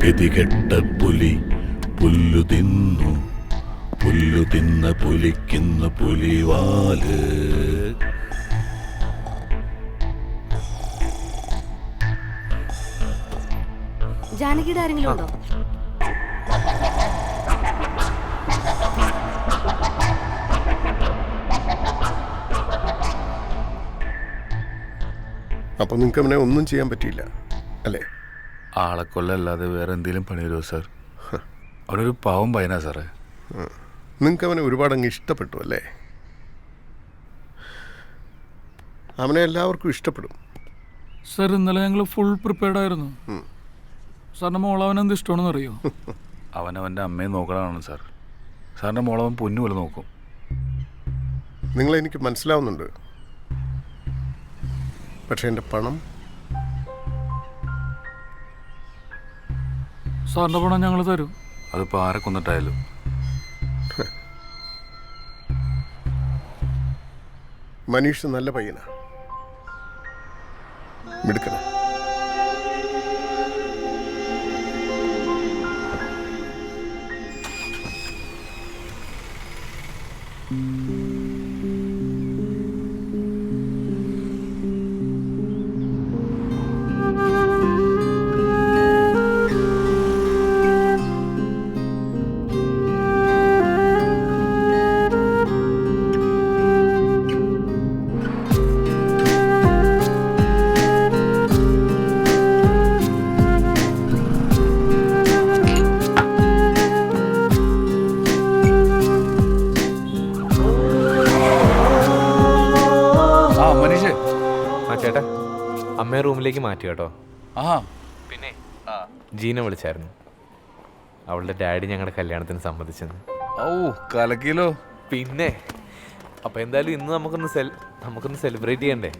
ഗതികെട്ട പുലി പുല്ലു തിന്നു, പുല്ലു തിന്ന പുലിക്കുന്ന പുലിവാല്. ജാനകിയുടെ ആരെങ്കിലും ഉണ്ടോ? അപ്പൊ നിങ്ങൾക്ക് അവനെ ഒന്നും ചെയ്യാൻ പറ്റിയില്ല അല്ലേ? ആളെ കൊല്ലല്ലാതെ വേറെ എന്തെങ്കിലും പണി വരുമോ സാർ? അവനൊരു പാവം പയ്യനാ സാറേ. നിങ്ങൾക്ക് അവനെ ഒരുപാട് അങ്ങ് ഇഷ്ടപ്പെട്ടു അല്ലേ? അവനെ എല്ലാവർക്കും ഇഷ്ടപ്പെടും സാർ. ഇന്നലെ ഞങ്ങൾ ഫുൾ പ്രിപ്പയർഡ് ആയിരുന്നു. സാറിൻ്റെ മോളവൻ എന്ത് ഇഷ്ടമാണെന്ന് അറിയോ? അവനവൻ്റെ അമ്മയെ നോക്കണതാണ് സാർ. സാറിൻ്റെ മോളവൻ പൊന്നു പോലെ നോക്കും. നിങ്ങളെനിക്ക് മനസ്സിലാവുന്നുണ്ട്. പക്ഷെ എൻ്റെ പണം സാറിൻ്റെ പണം ഞങ്ങൾ തരും. അതിപ്പോൾ ആരെ കൊന്നിട്ടായാലും. മനീഷ് നല്ല പയ്യനാ, മിടുക്കനാ. ചേട്ടാ, അമ്മയെ റൂമിലേക്ക് മാറ്റി കേട്ടോ. ആ പിന്നെ ജീന വിളിച്ചായിരുന്നു. അവളുടെ ഡാഡി ഞങ്ങളുടെ കല്യാണത്തിന് സമ്മതിച്ചെന്ന്. ഓ കലക്കിലോ. പിന്നെ അപ്പൊ എന്തായാലും ഇന്ന് നമുക്കൊന്ന് സെലിബ്രേറ്റ് ചെയ്യണ്ടേ?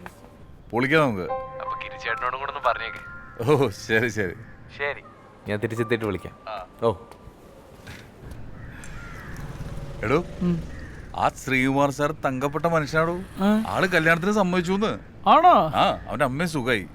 പൊളിക്കാം നമുക്ക്. അപ്പൊ ഗിരിച്ചേട്ടനോടും കൂടെ ഒന്ന് പറഞ്ഞേക്ക്. ഓ ശരി ശരി ശരി, ഞാൻ തിരിച്ചെത്തിയിട്ട് വിളിക്കാം. ഓ എടോ, ആ ശ്രീകുമാർ സാർ തങ്കപ്പെട്ട മനുഷ്യനാടോ. ആള് കല്യാണത്തിന് സമ്മതിച്ചു. ആണോ? ആ, അവന്റെ അമ്മയും സുഖായി.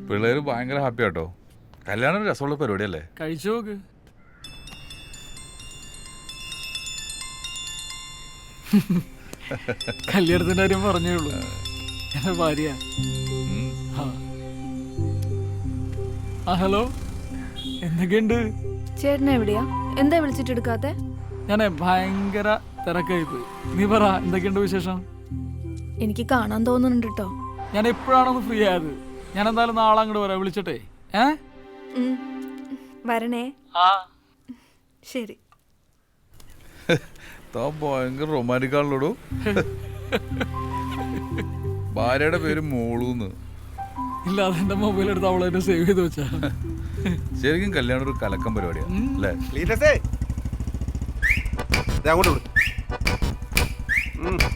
പിള്ളേര് ഭയങ്കര ഹാപ്പി ആട്ടോ. കല്യാണം രസമുള്ള പരിപാടിയല്ലേ? കഴിച്ചു നോക്ക്. കല്യാണത്തിന്റെ കാര്യം പറഞ്ഞേ ഉള്ളൂ. എന്റെ ഭാര്യ. ആ ഹലോ, എന്തൊക്കെയുണ്ട്? ചേട്ടനെ എവിടെയാ? എന്താ വിളിച്ചിട്ട് എടുക്കാത്തെ? ഞാനേ ഭയങ്കര തിരക്കായി പോയി. നീ പറ, എന്തൊക്കെയുണ്ട് വിശേഷം? എനിക്ക് കാണാൻ തോന്നുന്നുണ്ട് കേട്ടോ. ഞാൻ എപ്പോഴാണൊന്ന് ഫ്രീ ആയത്? ഞാൻ എന്തായാലും നാളെ അങ്ങോട്ട് വരാം. വിളിച്ചിട്ടേ. വരണേ. ആ ശരി. ഭയങ്കര റൊമാൻറ്റിക് ആണല്ലോടോ. ഭാര്യയുടെ പേര് മോളൂന്ന്. ഇല്ല, അതെന്റെ മൊബൈൽ എടുത്ത് അവളെന്നെ സേവ് ചെയ്ത് വെച്ചാ. ശരിക്കും കല്യാണം ഒരു കലക്കം പരിപാടിയാണ് അല്ലേ?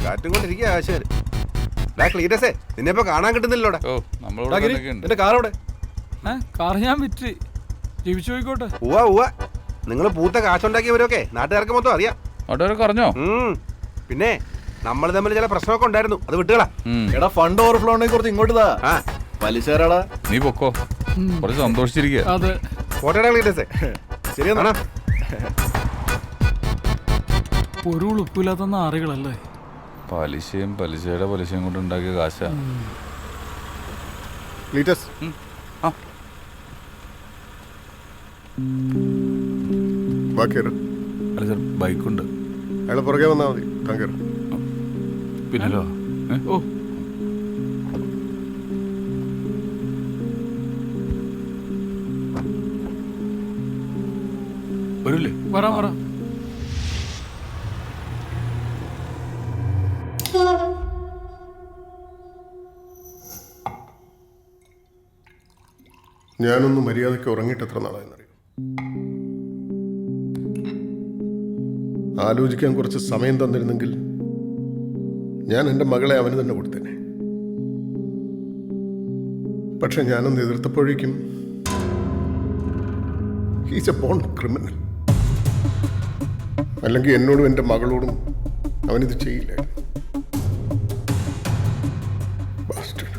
കാറ്റും കൊണ്ടിരിക്കുക ആശാര്. നിന്നെ ഇപ്പൊ കാണാൻ കിട്ടുന്നില്ലോടെ. ഓ, നമ്മളോട് കാറോടെ കാർ ഞാൻ വിറ്റ് ജീവിച്ചു പോയിക്കോട്ടെ. ഉവ്വ നിങ്ങൾ പൂത്ത കാശുണ്ടാക്കിയവരൊക്കെ നാട്ടുകാർക്ക് മൊത്തം അറിയാം. അവിടെ പറഞ്ഞോ? പിന്നെ നമ്മൾ തമ്മിൽ ചില പ്രശ്നമൊക്കെ ഉണ്ടായിരുന്നു, അത് വിട്ടുകളാ. എടാ, ഫണ്ട് ഓവർഫ്ലോനെ കുറിച്ച് ഇങ്ങോട്ട് പലിശടാ. നീ പൊക്കോ, കുറച്ച് സന്തോഷിച്ചിരിക്കുക. അതെ, കോട്ടയുടെ ക്ലീറ്റസേ. ശരിയെന്നാ. ഒരു ഉളുപ്പില്ലാത്ത നാറികളല്ലേ. പലിശയുടെ പലിശയും കൊണ്ട് ഉണ്ടാക്കിയ കാശാ. ലീറ്റസ്, അല്ല സാർ, ബൈക്കുണ്ട്. അയാളെ പുറകെ വന്നാൽ മതി. താങ്കർ പിന്നല്ലോ. ഓ, വരൂല്ലേ? വരാം വരാം. ഞാനൊന്ന് മര്യാദയ്ക്ക് ഉറങ്ങിയിട്ട് എത്ര നാളായെന്നറിയോ? ആലോചിക്കാൻ കുറച്ച് സമയം തന്നിരുന്നെങ്കിൽ ഞാൻ എൻ്റെ മകളെ അവന് തന്നെ കൊടുത്തേനെ. പക്ഷെ ഞാനൊന്ന് എതിർത്തപ്പോഴേക്കും ഹീസ് എ ബോൺ ക്രിമിനൽ. അല്ലെങ്കിൽ എന്നോടും എൻ്റെ മകളോടും അവനിത് ചെയ്യില്ലായിരുന്നു. Bastard.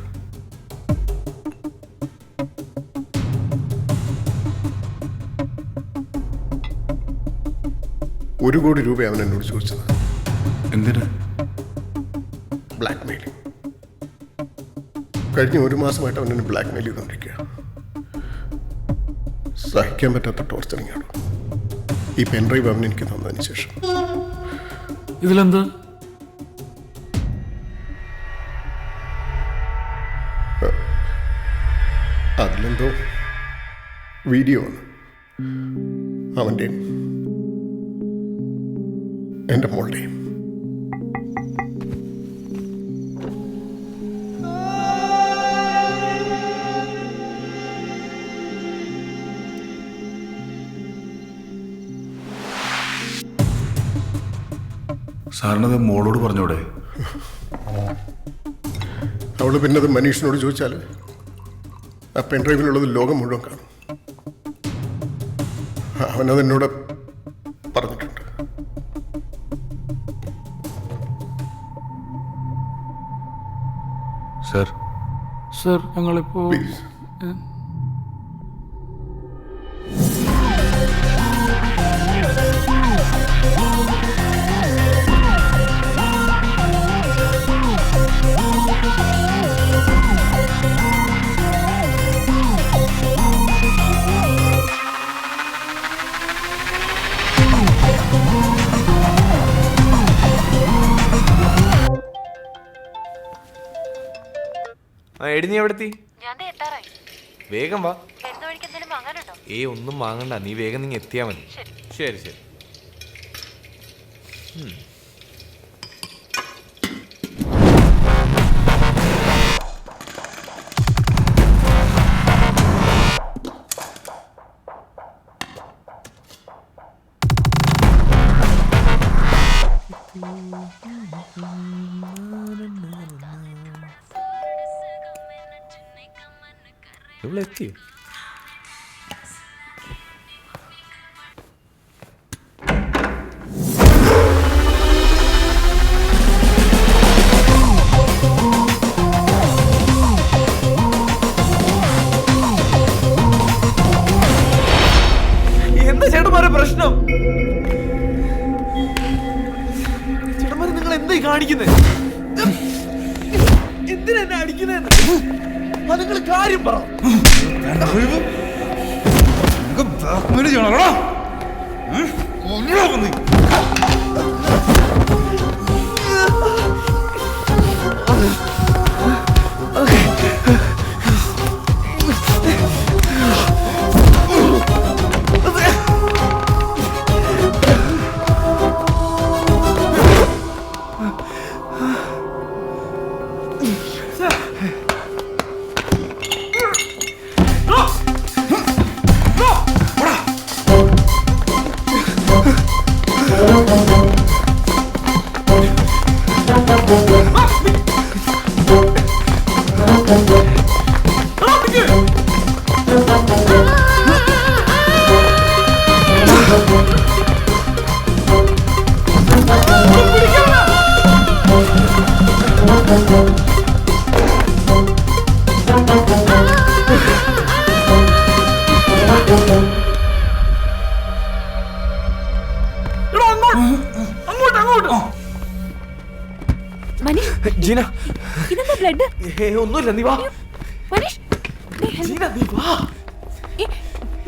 ₹1 കോടി അവൻ എന്നോട് ചോദിച്ചത്. എന്തിനാ? Black mailing. കഴിഞ്ഞ 1 മാസമായിട്ട് അവൻ എന്നെ ബ്ലാക്ക് മെയിൽ ചെയ്തുകൊണ്ടിരിക്കുക. സഹിക്കാൻ പറ്റാത്ത ടോർച്ചറിങ് ആണ്. ഈ പെൻഡ്രൈവ് അവൻ എനിക്ക് തന്നതിന് ശേഷം ഇതിലെന്താ? അതിലെന്തോ വീഡിയോ ആണ്. അവൻ്റെയും എൻ്റെ മോളുടെയും. സാറിനത് മോളോട് പറഞ്ഞൂടെ? അവൾ പിന്നെ അത് മനീഷിനോട് ചോദിച്ചാൽ ആ പെൻഡ്രൈവിലുള്ളത് ലോകം മുഴുവൻ കാണും. അവനത് എന്നോട് പറഞ്ഞിട്ടുണ്ട്. സർ, സർ ഞങ്ങളിപ്പോ പ്ലീസ്. എടി നീ എവിടെത്തി? വേഗം വാ. വാങ്ങാനുണ്ടോ? ഒന്നും വാങ്ങണ്ട, നീ വേഗം നീ എത്തിയാ മതി. ശരി ശരി. എത്തി? എന്താ ചേട്ടന്മാരെ പ്രശ്നം? ചേട്ടന്മാരെ നിങ്ങൾ എന്തായി കാണിക്കുന്നത്? എന്തിനാ എന്നെ അടിക്കുന്നതെന്ന് നിങ്ങൾ കാര്യം പറ. ജീന, ഇതെന്താ ബ്ലഡ്? ഒന്നുമില്ല, നീ വാ. മനീഷ്, ജീന, നീ വാ.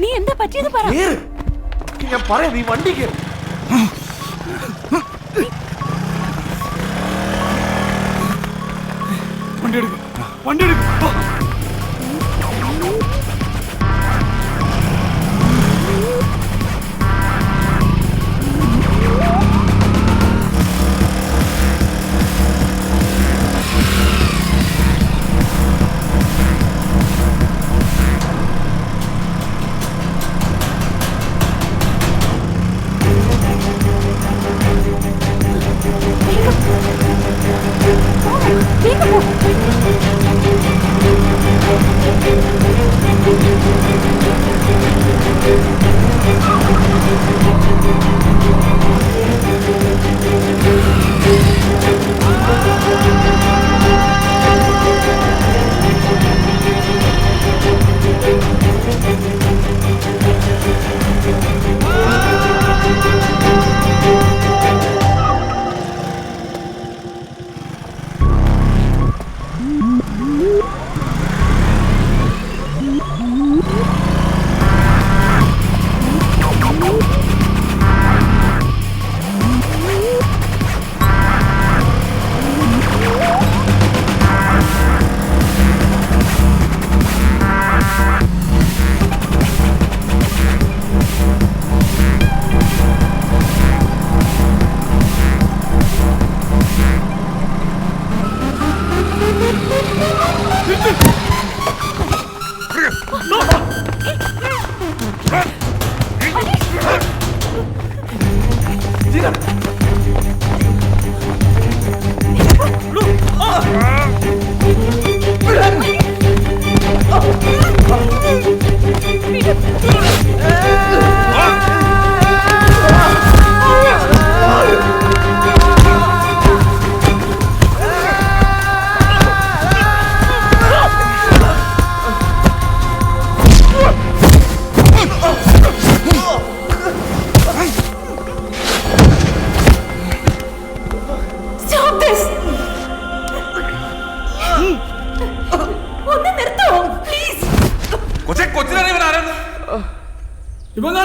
നീ എന്താ പറ്റിയത് പറ. ഞാൻ പറയാം, നീ വണ്ടി കയറി. വണ്ടി എടുക്കും, വണ്ടി എടുക്കും.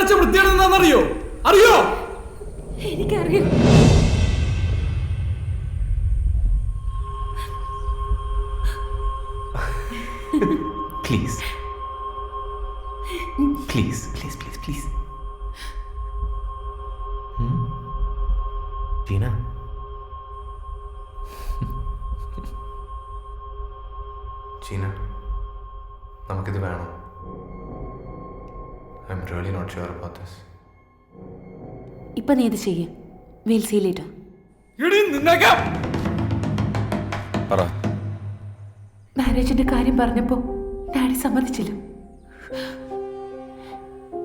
അരച്ച വൃത്തിയാണ് എന്താണെന്നറിയോ? അറിയോ? എനിക്കറിയാം. Please. Please, please, please, please. Gina. Gina, നമുക്കിത് വേണം. I'm really not sure about this. ഇപ്പൊ നീ ഇത് ചെയ്യേ. We'll see later. എടീ നിന്നേക്കാം. പറ. മാരേജിന്റെ കാര്യം പറഞ്ഞപ്പോ ഡാഡി സമ്മതിച്ചില്ല.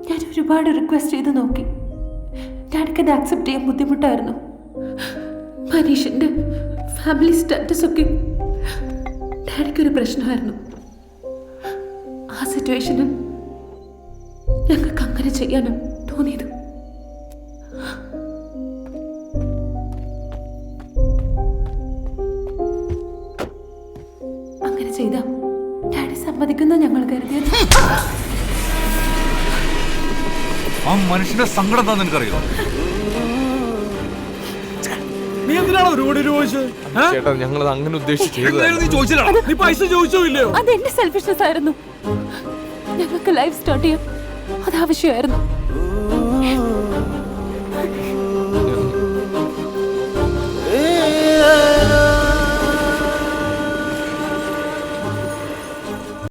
ഞാൻ ഒരുപാട് റിക്വസ്റ്റ് ചെയ്ത് നോക്കി. ഡാഡിക്ക് അത് ആക്സെപ്റ്റ് ചെയ്യാൻ ബുദ്ധിമുട്ടായിരുന്നു. മനീഷിന്റെ ഫാമിലി സ്റ്റാറ്റസ് ഒക്കെ ഡാഡിക്കൊരു പ്രശ്നമായിരുന്നു. ആ സിറ്റുവേഷനിൽ ഞങ്ങൾക്ക് അങ്ങനെ ചെയ്യാനും തോന്നിയത്. അങ്ങനെ ചെയ്ത ഡാഡി സമ്മതിക്കുന്ന ഞങ്ങൾ കരുതിയത്. ആ മനുഷ്യന്റെ സങ്കടം എന്താ നിനക്കറിയോ? നീ എന്തിനാണോ ഒരുപാട് ചോദിച്ചത്? ചേട്ടാ ഞങ്ങളത് അങ്ങനെ ഉദ്ദേശിച്ച് ചെയ്തതല്ല. നീ ചോദിച്ചില്ല. നീ പൈസ ചോദിച്ചോ ഇല്ലയോ? അത് എന്റെ സെൽഫിഷ്നെസ് ആയിരുന്നു. ഞങ്ങൾക്ക് ലൈഫ് സ്റ്റാർട്ട് ചെയ്യാൻ അത് ആവശ്യമായിരുന്നു.